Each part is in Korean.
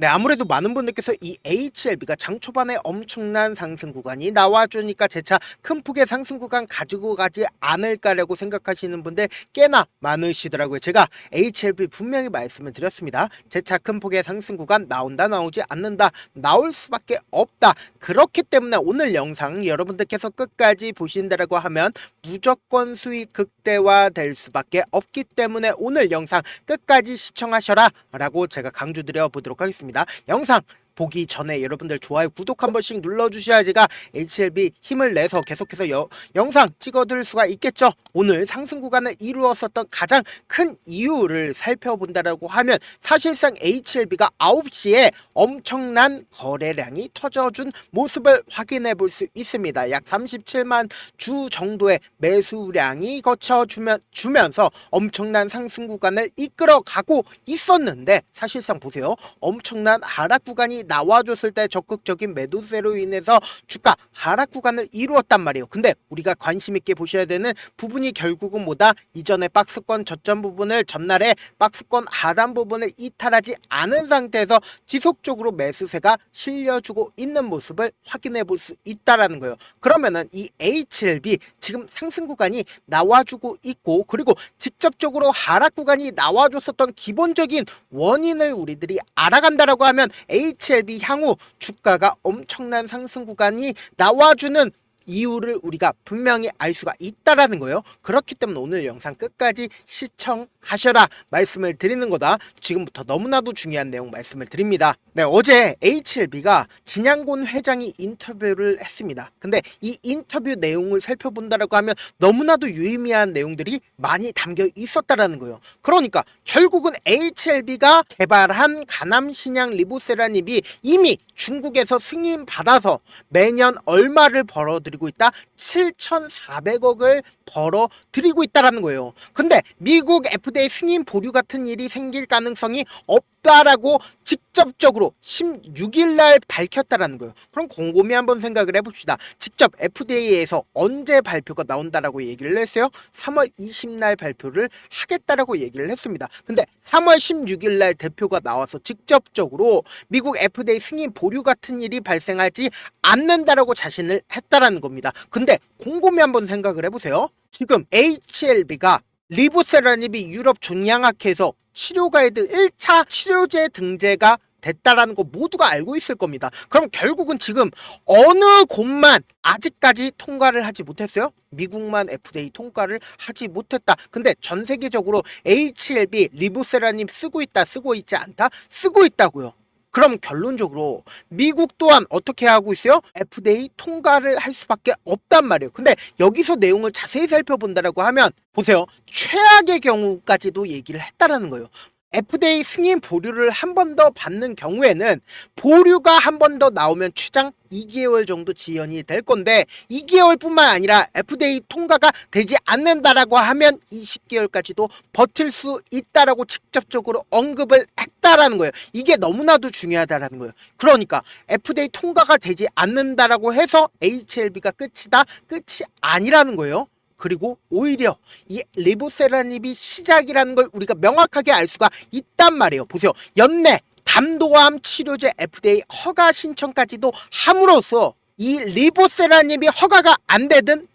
네, 아무래도 많은 분들께서 이 HLB가 장 초반에 엄청난 상승 구간이 나와주니까 재차 큰 폭의 상승 구간 가지고 가지 않을까라고 생각하시는 분들 꽤나 많으시더라고요. 제가 HLB 분명히 말씀을 드렸습니다. 재차 큰 폭의 상승 구간 나온다, 나오지 않는다, 나올 수밖에 없다. 그렇기 때문에 오늘 영상 여러분들께서 끝까지 보신다라고 하면 무조건 수익 극대화될 수밖에 없기 때문에 오늘 영상 끝까지 시청하셔라 라고 제가 강조드려 보도록 하겠습니다. 영상 보기 전에 여러분들 좋아요, 구독 한 번씩 눌러주셔야 제가 HLB 힘을 내서 계속해서 영상 찍어드릴 수가 있겠죠. 오늘 상승 구간을 이루었었던 가장 큰 이유를 살펴본다라고 하면 사실상 HLB가 9시에 엄청난 거래량이 터져준 모습을 확인해 볼 수 있습니다. 약 37만 주 정도의 매수량이 거쳐주면서 엄청난 상승 구간을 이끌어가고 있었는데 사실상 보세요. 엄청난 하락 구간이 나와줬을 때 적극적인 매도세로 인해서 주가 하락 구간을 이루었단 말이에요. 근데 우리가 관심 있게 보셔야 되는 부분이 결국은 뭐다? 이전에 박스권 저점 부분을 전날에 박스권 하단 부분을 이탈하지 않은 상태에서 지속적으로 매수세가 실려주고 있는 모습을 확인해 볼 수 있다라는 거예요. 그러면은 이 HLB 지금 상승 구간이 나와주고 있고 그리고 직접적으로 하락 구간이 나와줬었던 기본적인 원인을 우리들이 알아간다라고 하면 HLB 향후 주가가 엄청난 상승 구간이 나와주는 이유를 우리가 분명히 알 수가 있다라는 거예요. 그렇기 때문에 오늘 영상 끝까지 시청하셔라 말씀을 드리는 거다. 지금부터 너무나도 중요한 내용 말씀을 드립니다. 네, 어제 HLB가 진양곤 회장이 인터뷰를 했습니다. 근데 이 인터뷰 내용을 살펴본다라고 하면 너무나도 유의미한 내용들이 많이 담겨 있었다라는 거예요. 그러니까 결국은 HLB가 개발한 가남신양 리보세라닙이 이미 중국에서 승인 받아서 매년 얼마를 벌어들이고 있다? 7,400억을 벌어들이고 있다라는 거예요. 근데 미국 FDA 승인 보류 같은 일이 생길 가능성이 없다라고 직접적으로 16일 날 밝혔다라는 거예요. 그럼 곰곰이 한번 생각을 해봅시다. 직접 FDA에서 언제 발표가 나온다라고 얘기를 했어요? 3월 20날 발표를 하겠다라고 얘기를 했습니다. 근데 3월 16일 날 대표가 나와서 직접적으로 미국 FDA 승인 보류 같은 일이 발생하지 않는다라고 자신을 했다라는 겁니다. 근데 곰곰이 한번 생각을 해보세요. 지금 HLB가 리보세라닙이 유럽 종양학회에서 치료 가이드 1차 치료제 등재가 됐다라는 거 모두가 알고 있을 겁니다. 그럼 결국은 지금 어느 곳만 아직까지 통과를 하지 못했어요? 미국만 FDA 통과를 하지 못했다. 근데 전 세계적으로 HLB 리보세라닙 쓰고 있다, 쓰고 있지 않다? 쓰고 있다고요. 그럼 결론적으로 미국 또한 어떻게 하고 있어요? FDA 통과를 할 수밖에 없단 말이에요. 근데 여기서 내용을 자세히 살펴본다라고 하면 보세요. 최악의 경우까지도 얘기를 했다라는 거예요. FDA 승인 보류를 한 번 더 받는 경우에는 보류가 한 번 더 나오면 최장 2개월 정도 지연이 될 건데 2개월뿐만 아니라 FDA 통과가 되지 않는다라고 하면 20개월까지도 버틸 수 있다라고 직접적으로 언급을 했다라는 거예요. 이게 너무나도 중요하다라는 거예요. 그러니까 FDA 통과가 되지 않는다라고 해서 HLB가 끝이다? 끝이 아니라는 거예요. 그리고 오히려 이 리보세라닙이 시작이라는 걸 우리가 명확하게 알 수가 있단 말이에요. 보세요. 연내 담도암 치료제 FDA 허가 신청까지도 함으로써 이 리보세라닙이 허가가 안 되든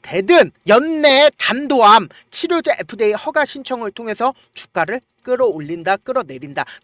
연내에 담도암 치료제 FDA 허가 신청을 통해서 주가를 끌어올린다,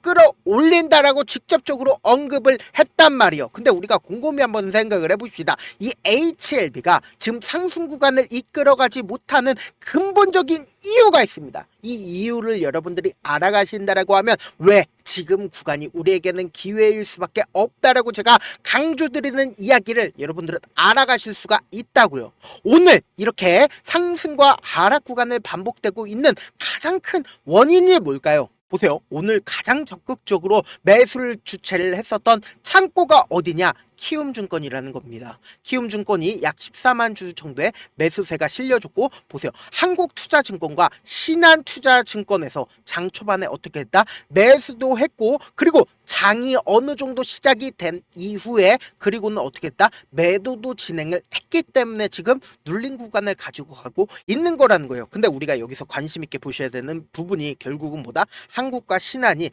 끌어올린다라고 직접적으로 언급을 했단 말이에요. 근데 우리가 곰곰이 한번 생각을 해봅시다. 이 HLB가 지금 상승 구간을 이끌어가지 못하는 근본적인 이유가 있습니다. 이 이유를 여러분들이 알아가신다라고 하면 왜 지금 구간이 우리에게는 기회일 수밖에 없다라고 제가 강조드리는 이야기를 여러분들은 알아가실 수가 있다고요. 오늘 이렇게 상승과 하락 구간을 반복되고 있는 가장 큰 원인이 뭘까요? 보세요. 오늘 가장 적극적으로 매수를 주체를 했었던 창고가 어디냐? 키움증권이라는 겁니다. 키움증권이 약 14만 주 정도의 매수세가 실려줬고 보세요. 한국투자증권과 신한투자증권에서 장 초반에 어떻게 했다? 매수도 했고 그리고 장이 어느 정도 시작이 된 이후에 그리고는 어떻게 했다? 매도도 진행을 했기 때문에 지금 눌린 구간을 가지고 가고 있는 거라는 거예요. 근데 우리가 여기서 관심 있게 보셔야 되는 부분이 결국은 뭐다? 한국과 신한이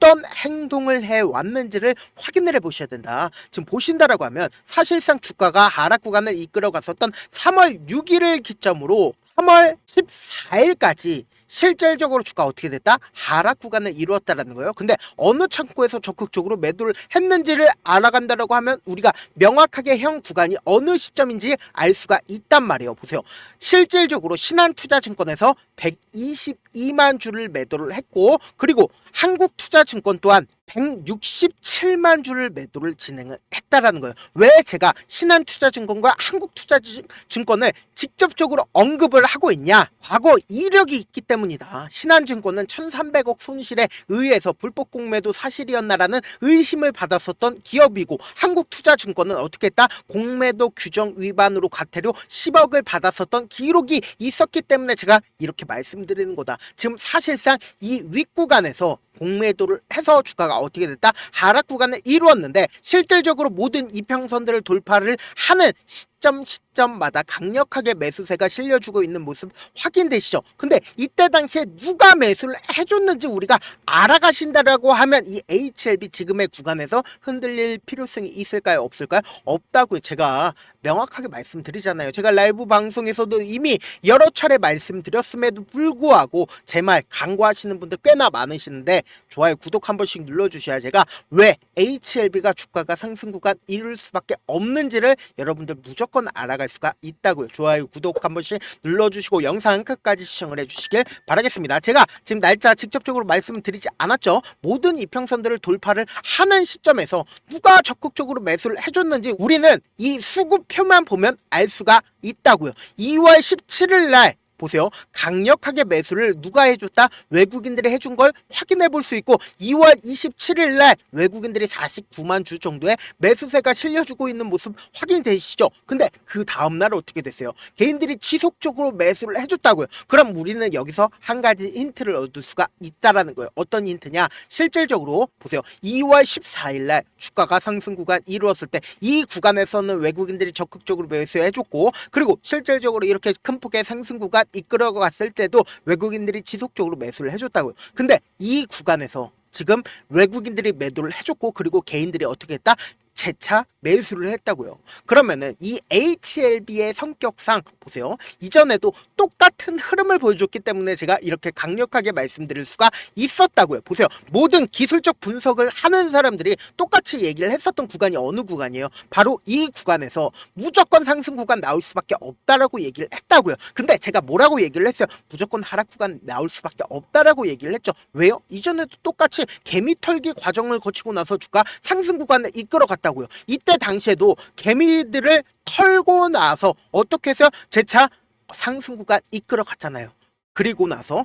어떤 행동을 해왔는지를 확인을 해보셔야 된다. 지금 보신다라고 하면 사실상 주가가 하락 구간을 이끌어갔었던 3월 6일을 기점으로 3월 14일까지 실질적으로 주가 어떻게 됐다? 하락 구간을 이루었다라는 거예요. 근데 어느 창고에서 적극적으로 매도를 했는지를 알아간다라고 하면 우리가 명확하게 형 구간이 어느 시점인지 알 수가 있단 말이에요. 보세요. 실질적으로 신한투자증권에서 122만 주를 매도를 했고, 그리고 한국투자증권 또한 167만 주를 매도를 진행을 했다라는 거예요. 왜 제가 신한투자증권과 한국투자증권을 직접적으로 언급을 하고 있냐? 과거 이력이 있기 때문이다. 신한증권은 1300억 손실에 의해서 불법 공매도 사실이었나라는 의심을 받았었던 기업이고, 한국투자증권은 어떻게 했다? 공매도 규정 위반으로 과태료 10억을 받았었던 기록이 있었기 때문에 제가 이렇게 말씀드리는 거다. 지금 사실상 이 윗구간에서 공매도를 해서 주가가 어떻게 됐다? 하락 구간을 이루었는데, 실질적으로 모든 이평선들을 돌파를 하는 시점마다 강력하게 매수세가 실려주고 있는 모습 확인되시죠? 근데 이때 당시에 누가 매수를 해줬는지 우리가 알아가신다라고 하면 이 HLB 지금의 구간에서 흔들릴 필요성이 있을까요? 없을까요? 없다고요. 제가 명확하게 말씀드리잖아요. 제가 라이브 방송에서도 이미 여러 차례 말씀드렸음에도 불구하고 제 말 간과하시는 분들 꽤나 많으시는데, 좋아요, 구독 한 번씩 눌러주셔야 제가 왜 HLB가 주가가 상승 구간 이룰 수밖에 없는지를 여러분들 무조건 알아갈 수가 있다고요. 좋아요, 구독 한 번씩 눌러주시고 영상 끝까지 시청을 해주시길 바라겠습니다. 제가 지금 날짜 직접적으로 말씀드리지 않았죠. 모든 이평선들을 돌파를 하는 시점에서 누가 적극적으로 매수를 해줬는지 우리는 이 수급표만 보면 알 수가 있다고요. 2월 17일 날 보세요. 강력하게 매수를 누가 해줬다? 외국인들이 해준 걸 확인해 볼 수 있고, 2월 27일 날 외국인들이 49만 주 정도의 매수세가 실려주고 있는 모습 확인되시죠? 근데 그 다음날 어떻게 됐어요? 개인들이 지속적으로 매수를 해줬다고요. 그럼 우리는 여기서 한 가지 힌트를 얻을 수가 있다라는 거예요. 어떤 힌트냐? 실질적으로 보세요. 2월 14일 날 주가가 상승 구간 이루었을 때 이 구간에서는 외국인들이 적극적으로 매수해줬고, 그리고 실질적으로 이렇게 큰 폭의 상승 구간 이끌어갔을 때도 외국인들이 지속적으로 매수를 해줬다고요. 근데 이 구간에서 지금 외국인들이 매도를 해줬고, 그리고 개인들이 어떻게 했다? 재차 매수를 했다고요. 그러면은 이 HLB의 성격상 보세요. 이전에도 똑같은 흐름을 보여줬기 때문에 제가 이렇게 강력하게 말씀드릴 수가 있었다고요. 보세요. 모든 기술적 분석을 하는 사람들이 똑같이 얘기를 했었던 구간이 어느 구간이에요? 바로 이 구간에서 무조건 상승 구간 나올 수밖에 없다라고 얘기를 했다고요. 근데 제가 뭐라고 얘기를 했어요? 무조건 하락 구간 나올 수밖에 없다라고 얘기를 했죠. 왜요? 이전에도 똑같이 개미털기 과정을 거치고 나서 주가 상승 구간을 이끌어갔다 고요. 이때 당시에도 개미들을 털고 나서 어떻게 해서 재차 상승 구간 이끌어 갔잖아요. 그리고 나서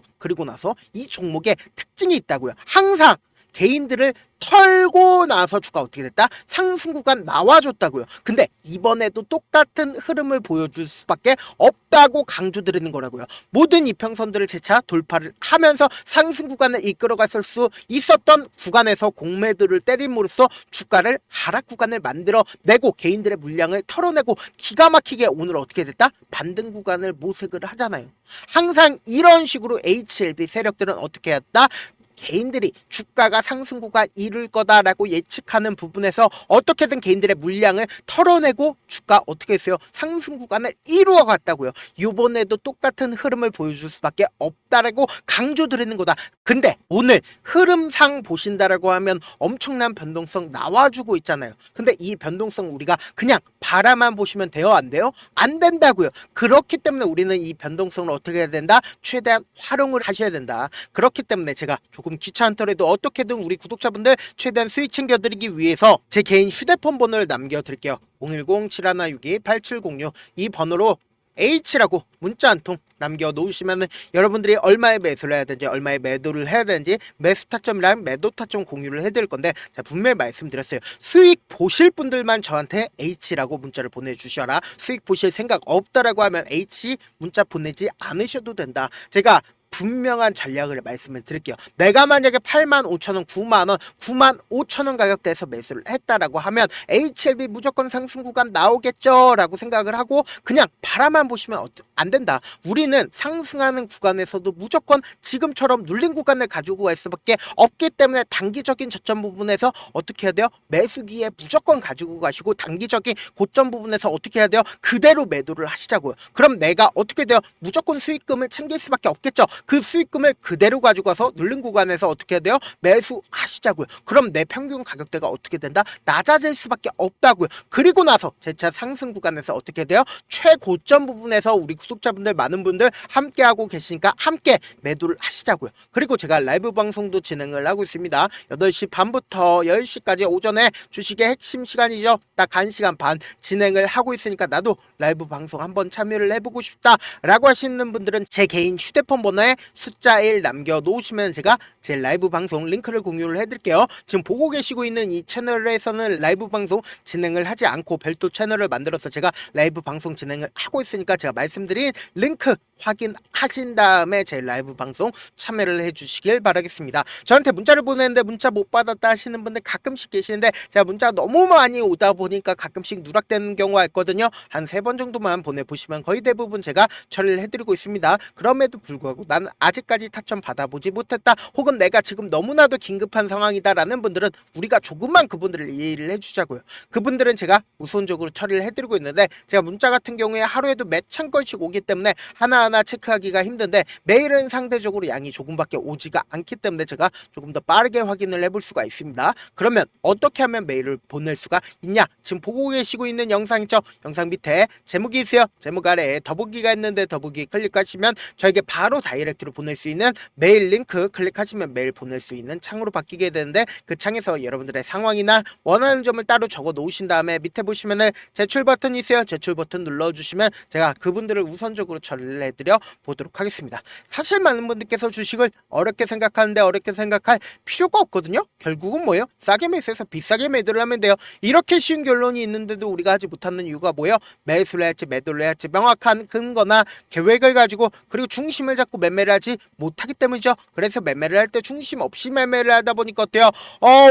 이 종목의 특징이 있다고요. 항상 개인들을 털고 나서 주가 어떻게 됐다? 상승 구간 나와줬다고요. 근데 이번에도 똑같은 흐름을 보여줄 수밖에 없다고 강조드리는 거라고요. 모든 이평선들을 재차 돌파를 하면서 상승 구간을 이끌어갔을 수 있었던 구간에서 공매도를 때림으로써 주가를 하락 구간을 만들어내고 개인들의 물량을 털어내고 기가 막히게 오늘 어떻게 됐다? 반등 구간을 모색을 하잖아요. 항상 이런 식으로 HLB 세력들은 어떻게 했다? 개인들이 주가가 상승 구간 이룰 거다라고 예측하는 부분에서 어떻게든 개인들의 물량을 털어내고 주가 어떻게 했어요? 상승 구간을 이루어 갔다고요. 이번에도 똑같은 흐름을 보여줄 수밖에 없다라고 강조드리는 거다. 근데 오늘 흐름상 보신다라고 하면 엄청난 변동성 나와주고 있잖아요. 근데 이 변동성 우리가 그냥 바라만 보시면 돼요? 안 돼요? 안 된다고요. 그렇기 때문에 우리는 이 변동성을 어떻게 해야 된다? 최대한 활용을 하셔야 된다. 그렇기 때문에 제가 조금 귀찮더라도 어떻게든 우리 구독자분들 최대한 수익 챙겨드리기 위해서 제 개인 휴대폰 번호를 남겨드릴게요. 010-7162-8706 이 번호로 H라고 문자 한 통 남겨놓으시면 여러분들이 얼마에 매수를 해야 되는지 얼마에 매도를 해야 되는지 매수 타점이랑 매도 타점 공유를 해드릴 건데, 자, 분명히 말씀드렸어요. 수익 보실 분들만 저한테 H라고 문자를 보내주셔라. 수익 보실 생각 없다라고 하면 H 문자 보내지 않으셔도 된다. 제가 분명한 전략을 말씀을 드릴게요. 내가 만약에 85,000원, 9만원, 95,000원 가격대에서 매수를 했다라고 하면 HLB 무조건 상승 구간 나오겠죠 라고 생각을 하고 그냥 바라만 보시면 안 된다. 우리는 상승하는 구간에서도 무조건 지금처럼 눌린 구간을 가지고 갈 수밖에 없기 때문에 단기적인 저점 부분에서 어떻게 해야 돼요? 매수기에 무조건 가지고 가시고 단기적인 고점 부분에서 어떻게 해야 돼요? 그대로 매도를 하시자고요. 그럼 내가 어떻게 돼요? 무조건 수익금을 챙길 수밖에 없겠죠. 그 수익금을 그대로 가지고 가서 눌린 구간에서 어떻게 해야 돼요? 매수하시자고요. 그럼 내 평균 가격대가 어떻게 된다? 낮아질 수밖에 없다고요. 그리고 나서 재차 상승 구간에서 어떻게 돼요? 최고점 부분에서 우리 구독자분들 많은 분들 함께하고 계시니까 함께 매도를 하시자고요. 그리고 제가 라이브 방송도 진행을 하고 있습니다. 8시 반부터 10시까지 오전에 주식의 핵심 시간이죠. 딱 1시간 반 진행을 하고 있으니까 나도 라이브 방송 한번 참여를 해보고 싶다 라고 하시는 분들은 제 개인 휴대폰 번호에 숫자 1 남겨놓으시면 제가 제 라이브 방송 링크를 공유를 해드릴게요. 지금 보고 계시고 있는 이 채널에서는 라이브 방송 진행을 하지 않고 별도 채널을 만들어서 제가 라이브 방송 진행을 하고 있으니까 제가 말씀드린 링크 확인하신 다음에 제 라이브 방송 참여를 해주시길 바라겠습니다. 저한테 문자를 보내는데 문자 못 받았다 하시는 분들 가끔씩 계시는데 제가 문자가 너무 많이 오다 보니까 가끔씩 누락되는 경우가 있거든요. 한 3번 정도만 보내보시면 거의 대부분 제가 처리를 해드리고 있습니다. 그럼에도 불구하고 나는 아직까지 타점 받아보지 못했다 혹은 내가 지금 너무나도 긴급한 상황이다 라는 분들은 우리가 조금만 그분들을 이해를 해주자고요. 그분들은 제가 우선적으로 처리를 해드리고 있는데 제가 문자 같은 경우에 하루에도 몇천 건씩 오기 때문에 하나하나 체크하기가 힘든데 매일은 상대적으로 양이 조금밖에 오지가 않기 때문에 제가 조금 더 빠르게 확인을 해볼 수가 있습니다. 그러면 어떻게 하면 메일을 보낼 수가 있냐? 지금 보고 계시고 있는 영상 있죠? 영상 밑에 제목이 있어요. 제목 아래에 더보기가 있는데 더보기 클릭하시면 저에게 바로 다이렉트로 보낼 수 있는 메일 링크 클릭하시면 메일 보낼 수 있는 창으로 바뀌게 되는데 그 창에서 여러분들의 상황이나 원하는 점을 따로 적어 놓으신 다음에 밑에 보시면은 제출 버튼이 있어요. 제출 버튼 눌러주시면 제가 그분들을 우선적으로 처리를 해드려 보도록 하겠습니다. 사실 많은 분들께서 주식을 어렵게 생각하는데 어렵게 생각할 필요가 없거든요. 결국은 뭐예요? 싸게 매수해서 비싸게 매도를 하면 돼요. 이렇게 쉬운 결론이 있는데도 우리가 하지 못하는 이유가 뭐예요? 매수를 해야지 매도를 해야지 명확한 근거나 계획을 가지고 그리고 중심을 잡고 매매를 하지 못하기 때문이죠. 그래서 매매를 할 때 중심 없이 매매를 하다 보니까 어때요?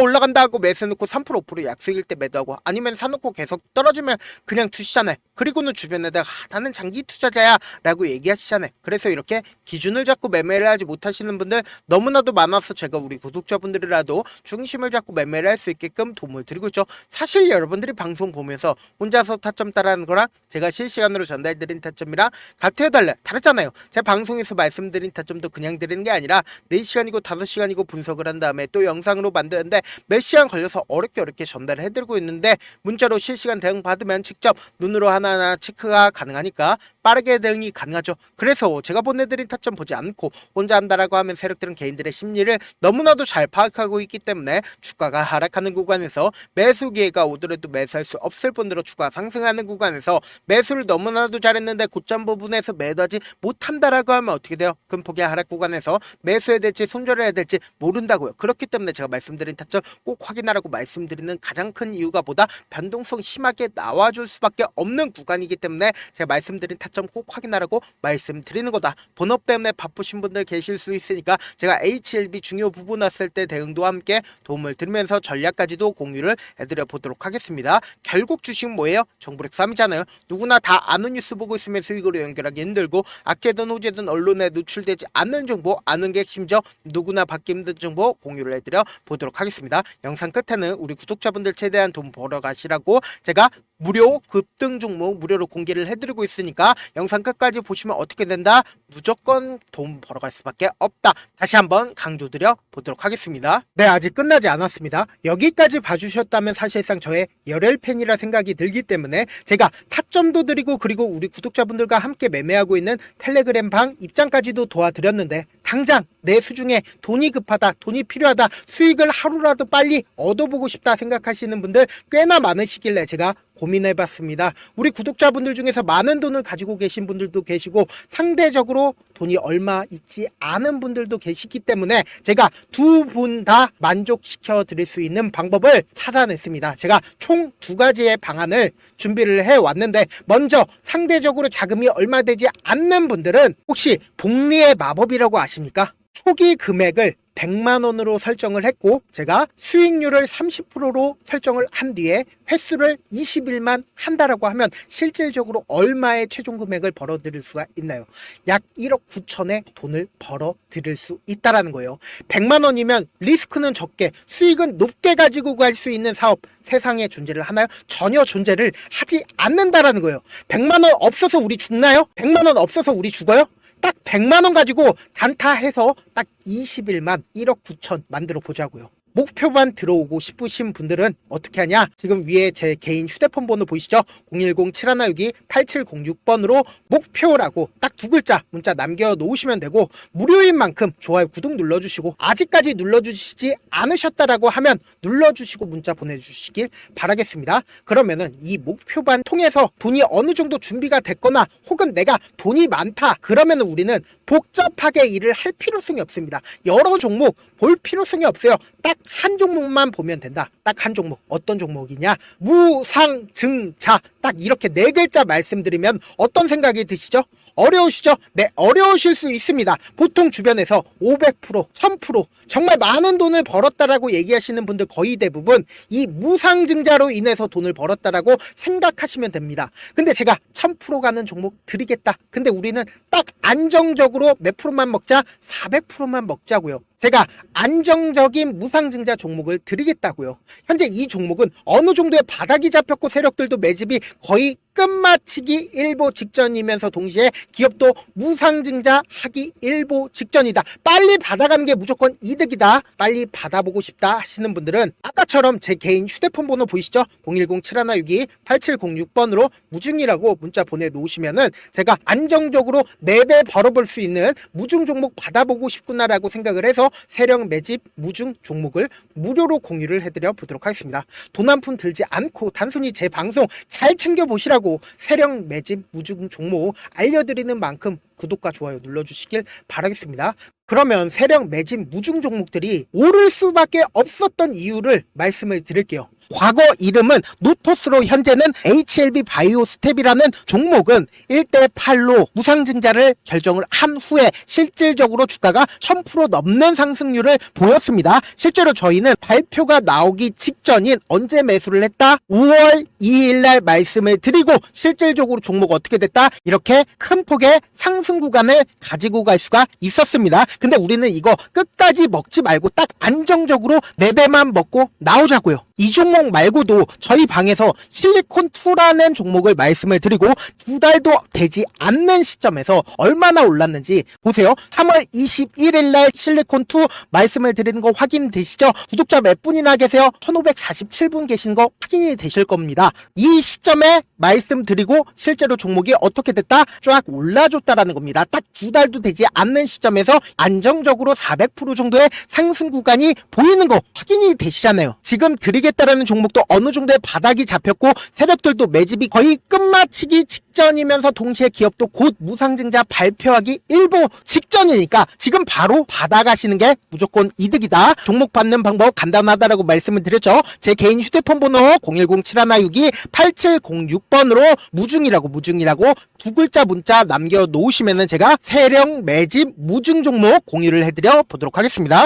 올라간다 하고 매수 놓고 3% 5% 약속일 때 매도하고 아니면 사놓고 계속 떨어지면 그냥 두시잖아요. 그리고는 주변에다가 나는 장기 투자자야 라고 얘기하시잖아요. 그래서 이렇게 기준을 잡고 매매를 하지 못하시는 분들 너무나도 많아서 제가 우리 구독자분들이라도 중심을 잡고 매매를 할 수 있게끔 도움을 드리고 있죠. 사실 여러분들이 방송 보면서 혼자서 타점 따라하는 거랑 제가 실시간으로 전달드린 타점이랑 같아요 달라요? 다르잖아요. 제 방송에서 말씀드린 타점도 그냥 드리는 게 아니라 4시간이고 5시간이고 분석을 한 다음에 또 영상으로 만드는데 몇 시간 걸려서 어렵게 전달을 해드리고 있는데 문자로 실시간 대응 받으면 직접 눈으로 하나하나 체크가 가능하니까 빠르게 대응이 가능하죠. 그래서 제가 보내드린 타점 보지 않고 혼자 한다라고 하면 세력들은 개인들의 심리를 너무나도 잘 파악하고 있기 때문에 주가가 하락하는 구간에서 매수 기회가 오더라도 매수할 수 없을 뿐더러 주가 상승하는 구간에서 매수를 너무나도 잘했는데 고점 부분에서 매도하지 못한다라고 하면 어떻게 돼요? 금폭의 하락 구간에서 매수해야 될지 손절해야 될지 모른다고요. 그렇기 때문에 제가 말씀드린 타점 꼭 확인하라고 말씀드리는 가장 큰 이유가 보다 변동성 심하게 나와줄 수밖에 없는 구간이기 때문에 제가 말씀드린 타점 꼭 확인하라고 말씀드리는 거다. 본업 때문에 바쁘신 분들 계실 수 있으니까 제가 HLB 중요 부분 왔을 때 대응도 함께 도움을 드리면서 전략까지도 공유를 해드려 보도록 하겠습니다. 결국 주식은 뭐예요? 정보력 싸움이잖아요. 누구나 다 아는 뉴스 보고 있으면 수익으로 연결하기 힘들고 악재든 호재든 언론에 노출되지 않는 정보 아는 게 핵심이죠. 누구나 받기 힘든 정보 공유를 해드려 보도록 하겠습니다. 영상 끝에는 우리 구독자분들 최대한 돈 벌어 가시라고 제가 무료 급등 종목 무료로 공개를 해드리고 있으니까 영상 끝까지 보시면 어떻게 된다? 무조건 돈 벌어갈 수밖에 없다. 다시 한번 강조드려 보도록 하겠습니다. 네, 아직 끝나지 않았습니다. 여기까지 봐주셨다면 사실상 저의 열혈 팬이라 생각이 들기 때문에 제가 타점도 드리고 그리고 우리 구독자분들과 함께 매매하고 있는 텔레그램 방 입장까지도 도와드렸는데 당장 내 수중에 돈이 급하다, 돈이 필요하다, 수익을 하루라도 빨리 얻어보고 싶다 생각하시는 분들 꽤나 많으시길래 제가 고민해봤습니다. 우리 구독자분들 중에서 많은 돈을 가지고 계신 분들도 계시고 상대적으로 돈이 얼마 있지 않은 분들도 계시기 때문에 제가 두 분 다 만족시켜 드릴 수 있는 방법을 찾아냈습니다. 제가 총 두 가지의 방안을 준비를 해왔는데, 먼저 상대적으로 자금이 얼마 되지 않는 분들은 혹시 복리의 마법이라고 아십니까? 초기 금액을 100만 원으로 설정을 했고 제가 수익률을 30%로 설정을 한 뒤에 횟수를 20일만 한다라고 하면 실질적으로 얼마의 최종 금액을 벌어들일 수가 있나요? 약 1억 9천의 돈을 벌어들일 수 있다라는 거예요. 100만 원이면 리스크는 적게 수익은 높게 가지고 갈 수 있는 사업 세상에 존재를 하나요? 전혀 존재를 하지 않는다라는 거예요. 100만 원 없어서 우리 죽나요? 100만 원 없어서 우리 죽어요? 딱 100만 원 가지고 단타해서 딱 20일만 1억 9천 만들어 보자고요. 목표만 들어오고 싶으신 분들은 어떻게 하냐? 지금 위에 제 개인 휴대폰 번호 보이시죠? 010-7162-8706번으로 목표라고 딱 두 글자 문자 남겨놓으시면 되고, 무료인 만큼 좋아요, 구독 눌러주시고, 아직까지 눌러주시지 않으셨다라고 하면 눌러주시고 문자 보내주시길 바라겠습니다. 그러면은 이 목표반 통해서 돈이 어느 정도 준비가 됐거나 혹은 내가 돈이 많다 그러면은 우리는 복잡하게 일을 할 필요성이 없습니다. 여러 종목 볼 필요성이 없어요. 딱 한 종목만 보면 된다. 딱 한 종목. 어떤 종목이냐? 무상증자. 딱 이렇게 네 글자 말씀드리면 어떤 생각이 드시죠? 어려우시죠? 네, 어려우실 수 있습니다. 보통 주변에서 500%, 1000% 정말 많은 돈을 벌었다라고 얘기하시는 분들 거의 대부분 이 무상증자로 인해서 돈을 벌었다라고 생각하시면 됩니다. 근데 제가 1000% 가는 종목 드리겠다. 근데 우리는 딱 안정적으로 몇 프로만 먹자? 400%만 먹자고요. 제가 안정적인 무상증자 종목을 드리겠다고요. 현재 이 종목은 어느 정도의 바닥이 잡혔고 세력들도 매집이 거의 끝마치기 일보 직전이면서 동시에 기업도 무상증자 하기 일보 직전이다. 빨리 받아가는 게 무조건 이득이다. 빨리 받아보고 싶다 하시는 분들은 아까처럼 제 개인 휴대폰 번호 보이시죠? 010-7162-8706번으로 무중이라고 문자 보내놓으시면은 제가 안정적으로 4배 벌어볼 수 있는 무중 종목 받아보고 싶구나라고 생각을 해서 세력 매집 무중 종목을 무료로 공유를 해드려 보도록 하겠습니다. 돈 한 푼 들지 않고 단순히 제 방송 잘 챙겨보시라고 세력 매집 무중 종목 알려드리는 만큼 구독과 좋아요 눌러주시길 바라겠습니다. 그러면 세력 매집 무중 종목들이 오를 수밖에 없었던 이유를 말씀을 드릴게요. 과거 이름은 노토스로 현재는 HLB 바이오스텝이라는 종목은 1대8로 무상증자를 결정을 한 후에 실질적으로 주가가 1000% 넘는 상승률을 보였습니다. 실제로 저희는 발표가 나오기 직전인 언제 매수를 했다? 5월 2일날 말씀을 드리고 실질적으로 종목 어떻게 됐다? 이렇게 큰 폭의 상승 구간을 가지고 갈 수가 있었습니다. 근데 우리는 이거 끝까지 먹지 말고 딱 안정적으로 4배만 먹고 나오자고요. 이 종목 말고도 저희 방에서 실리콘2라는 종목을 말씀을 드리고 2달도 되지 않는 시점에서 얼마나 올랐는지 보세요. 3월 21일날 실리콘2 말씀을 드리는 거 확인되시죠? 구독자 몇 분이나 계세요? 1547분 계신 거 확인이 되실 겁니다. 이 시점에 말씀드리고 실제로 종목이 어떻게 됐다? 쫙 올라줬다라는 겁니다. 딱 2달도 되지 않는 시점에서 안정적으로 400% 정도의 상승 구간이 보이는 거 확인이 되시잖아요. 지금 드리겠다라는 종목도 어느 정도의 바닥이 잡혔고 세력들도 매집이 거의 끝마치기 직전이면서 동시에 기업도 곧 무상증자 발표하기 일보 직전이니까 지금 바로 받아가시는 게 무조건 이득이다. 종목 받는 방법 간단하다라고 말씀을 드렸죠. 제 개인 휴대폰 번호 010-7162-8706번으로 무중이라고 두 글자 문자 남겨놓으시면은 제가 세력 매집 무중 종목 공유를 해드려 보도록 하겠습니다.